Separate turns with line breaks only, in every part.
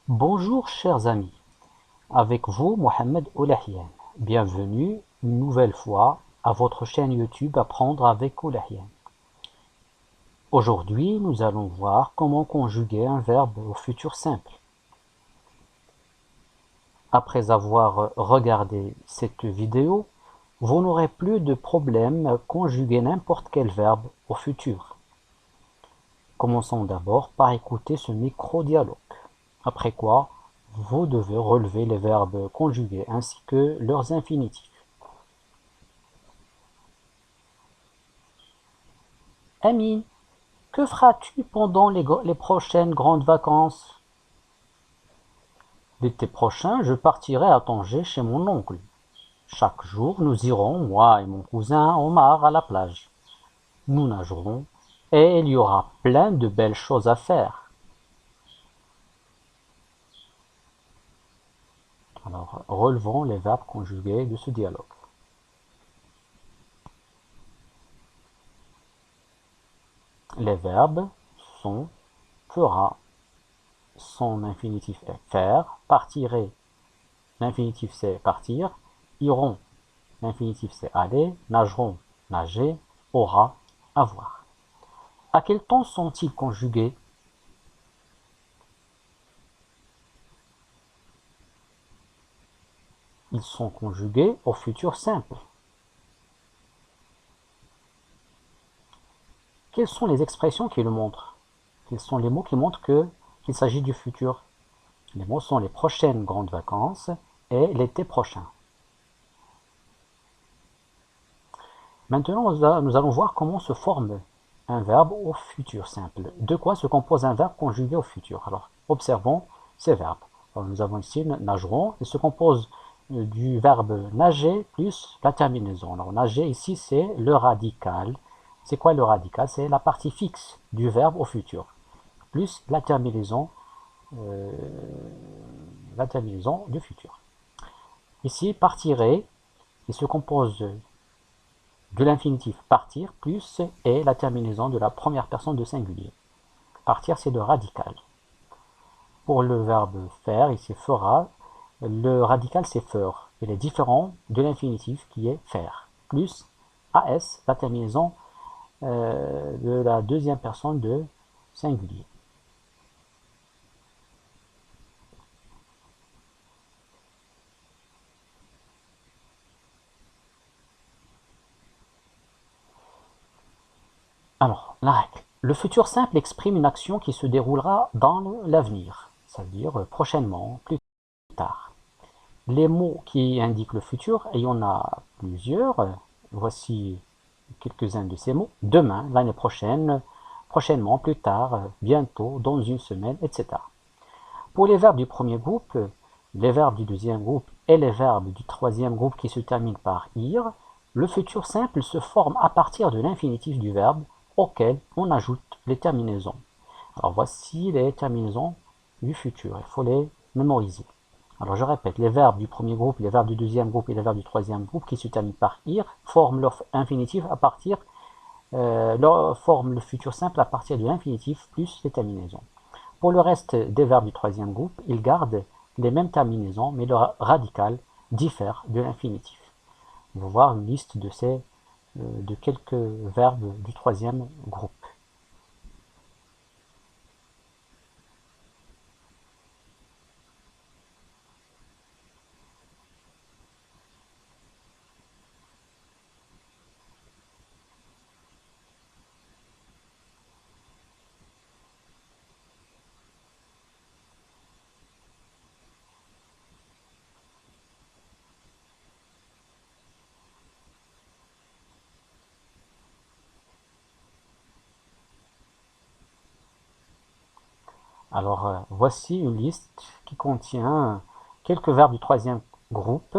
Bonjour chers amis, avec vous Mohamed Oulahian. Bienvenue une nouvelle fois à votre chaîne YouTube Apprendre avec Oulahian. Aujourd'hui, nous allons voir comment conjuguer un verbe au futur simple. Après avoir regardé cette vidéo, vous n'aurez plus de problème à conjuguer n'importe quel verbe au futur. Commençons d'abord par écouter ce micro-dialogue. Après quoi, vous devez relever les verbes conjugués ainsi que leurs infinitifs. Amine, que feras-tu pendant les prochaines grandes vacances? L'été prochain, je partirai à Tanger chez mon oncle. Chaque jour, nous irons, moi et mon cousin Omar, à la plage. Nous nagerons et il y aura plein de belles choses à faire. Alors, relevons les verbes conjugués de ce dialogue. Les verbes sont, fera, son infinitif est faire, partirai, l'infinitif c'est partir, iront, l'infinitif c'est aller, nageront, nager, aura, avoir. À quel temps sont-ils conjugués? Ils sont conjugués au futur simple. Quelles sont les expressions qui le montrent? Quels sont les mots qui montrent qu'il s'agit du futur? Les mots sont les prochaines grandes vacances et l'été prochain. Maintenant, nous allons voir comment se forme un verbe au futur simple. De quoi se compose un verbe conjugué au futur? Alors, observons ces verbes. Alors, nous avons ici nageront. Il se compose du verbe nager plus la terminaison. Alors, nager ici, c'est le radical. C'est quoi le radical? C'est la partie fixe du verbe au futur, plus la terminaison du futur. Ici, partirait, il se compose de l'infinitif partir plus et la terminaison de la première personne de singulier. Partir, c'est le radical. Pour le verbe faire, ici fera, le radical c'est faire. Il est différent de l'infinitif qui est faire. Plus as, la terminaison de la deuxième personne de singulier. Alors, la règle. Le futur simple exprime une action qui se déroulera dans l'avenir, c'est-à-dire prochainement, plus tard. Les mots qui indiquent le futur, et il y en a plusieurs, voici quelques-uns de ces mots. Demain, l'année prochaine, prochainement, plus tard, bientôt, dans une semaine, etc. Pour les verbes du premier groupe, les verbes du deuxième groupe et les verbes du troisième groupe qui se terminent par ir, le futur simple se forme à partir de l'infinitif du verbe auquel on ajoute les terminaisons. Alors voici les terminaisons du futur, il faut les mémoriser. Alors je répète, les verbes du premier groupe, les verbes du deuxième groupe et les verbes du troisième groupe qui se terminent par ir forment leur infinitif à partir, forment le futur simple à partir de l'infinitif plus les terminaisons. Pour le reste des verbes du troisième groupe, ils gardent les mêmes terminaisons, mais leur radical diffère de l'infinitif. On va voir une liste de quelques verbes du troisième groupe. Alors, voici une liste qui contient quelques verbes du troisième groupe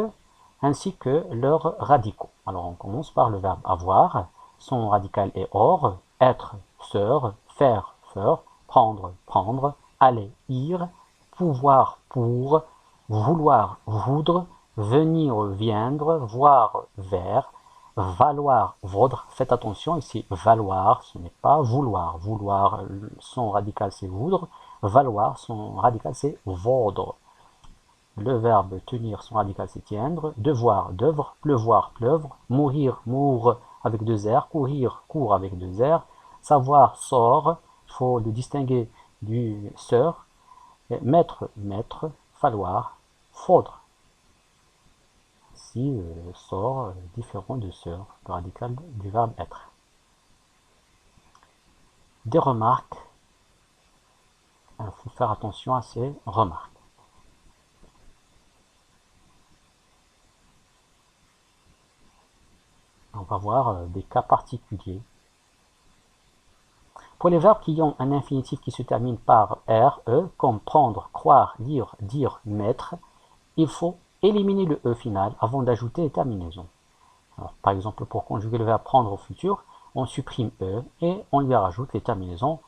ainsi que leurs radicaux. Alors, on commence par le verbe avoir. Son radical est or, être, sœur, faire, feur, prendre, prendre, aller, ir, pouvoir, pour, vouloir, voudre, venir, viendre, voir, vers, valoir, vaudre. Faites attention ici, valoir, ce n'est pas vouloir. Vouloir, son radical c'est voudre. Valoir, son radical c'est vaudre. Le verbe tenir, son radical c'est tiendre. Devoir, d'œuvre. Pleuvoir, pleuvre. Mourir, mourre avec deux R. Courir, court avec deux R. Savoir, sort. Il faut le distinguer du sœur. Mettre, mettre. Falloir, faudre. Ici, sort différent de sœur, le radical du verbe être. Des remarques. Il faut faire attention à ces remarques. On va voir des cas particuliers. Pour les verbes qui ont un infinitif qui se termine par R, E, comme prendre, croire, lire, dire, mettre, il faut éliminer le E final avant d'ajouter les terminaisons. Alors, par exemple, pour conjuguer le verbe prendre au futur, on supprime E et on lui rajoute les terminaisons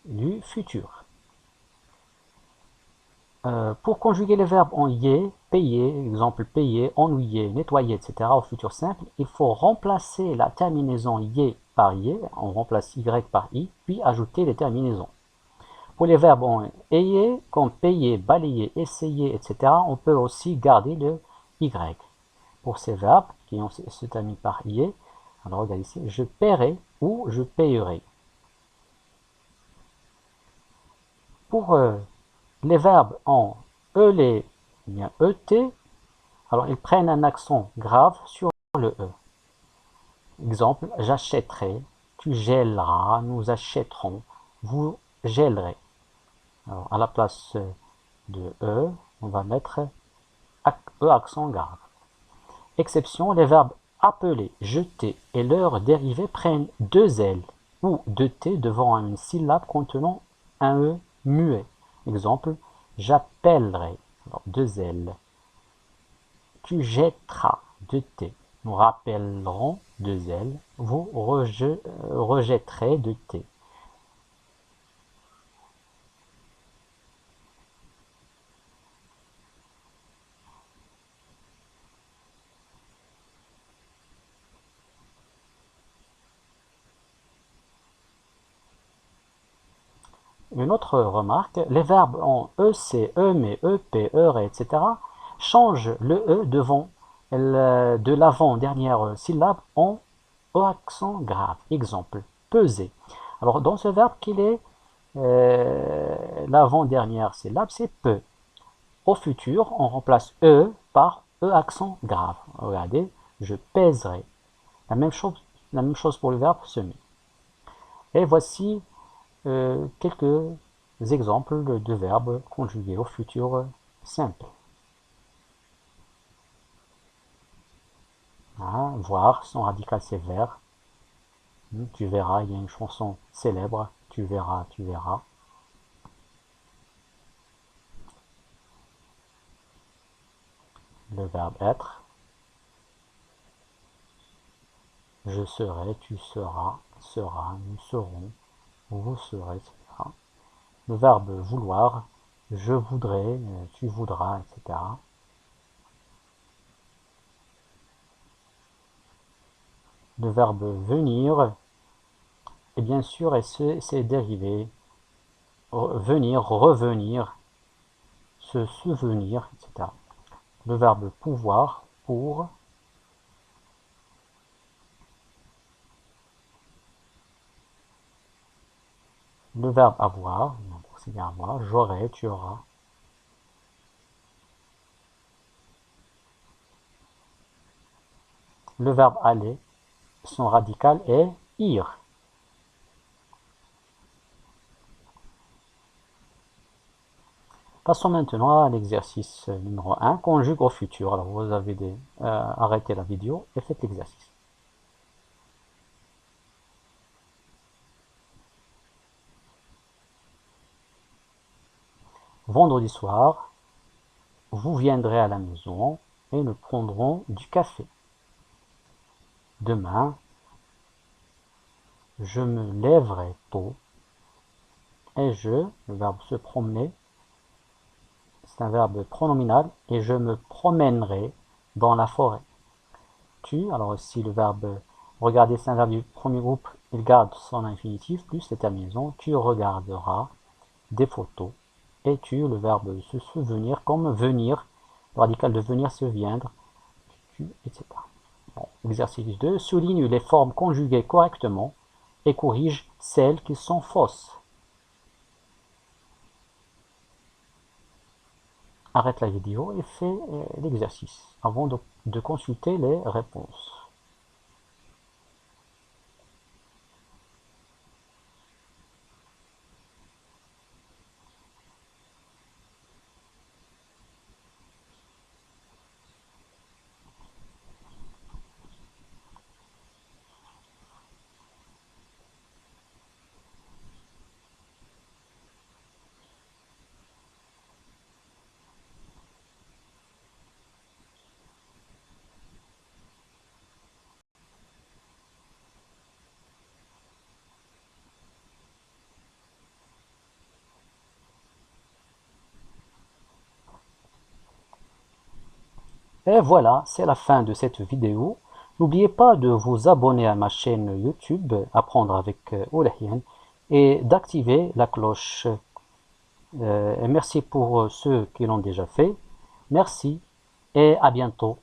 du futur. Pour conjuguer les verbes en yé, payer, exemple payer, ennuyer, nettoyer, etc. au futur simple, il faut remplacer la terminaison yé par yé, on remplace y par i, puis ajouter les terminaisons. Pour les verbes en ayez, comme payer, balayer, essayer, etc., on peut aussi garder le y. Pour ces verbes qui se terminent par yé, alors regardez ici, je paierai ou je payerai. Pour les verbes en ELE, bien ET, alors ils prennent un accent grave sur le E. Exemple, j'achèterai, tu gèleras, nous achèterons, vous gèlerez. Alors à la place de E, on va mettre E accent grave. Exception, les verbes appeler, jeter et leurs dérivés prennent deux L ou deux T devant une syllabe contenant un E muet. Exemple, j'appellerai, alors deux L. Tu jetteras, deux T. Nous rappellerons, deux L. Vous rejetterez, deux T. Une autre remarque, les verbes en EC, EME, EP, ERE, etc. changent le E devant de l'avant-dernière syllabe en E accent grave. Exemple, peser. Alors dans ce verbe qu'il est l'avant-dernière syllabe, c'est peu. Au futur, on remplace E par E accent grave. Regardez, je pèserai. La même chose pour le verbe semer. Et voici quelques exemples de verbes conjugués au futur simple. Hein, voir, son radical sévère. Tu verras, il y a une chanson célèbre. Tu verras, tu verras. Le verbe être. Je serai, tu seras, sera, nous serons, vous serez, etc. Le verbe vouloir. Je voudrais, tu voudras, etc. Le verbe venir, et bien sûr, et ses dérivés, venir, revenir, se souvenir, etc. Le verbe pouvoir, pour. Le verbe avoir, c'est bien avoir, j'aurai, tu auras. Le verbe aller, son radical est ir. Passons maintenant à l'exercice numéro 1, conjugue au futur. Alors vous avez arrêté la vidéo et faites l'exercice. Vendredi soir, vous viendrez à la maison et nous prendrons du café. Demain, je me lèverai tôt et le verbe se promener, c'est un verbe pronominal, et je me promènerai dans la forêt. Tu, alors ici le verbe regarder, c'est un verbe du premier groupe, il garde son infinitif plus les terminaisons. Tu regarderas, des photos et tu le verbe se souvenir comme venir, le radical de venir se viendre, tu, etc. Bon, exercice 2, souligne les formes conjuguées correctement et corrige celles qui sont fausses. Arrête la vidéo et fais l'exercice avant de consulter les réponses. Et voilà, c'est la fin de cette vidéo. N'oubliez pas de vous abonner à ma chaîne YouTube Apprendre avec Oulahien et d'activer la cloche. Et merci pour ceux qui l'ont déjà fait. Merci et à bientôt.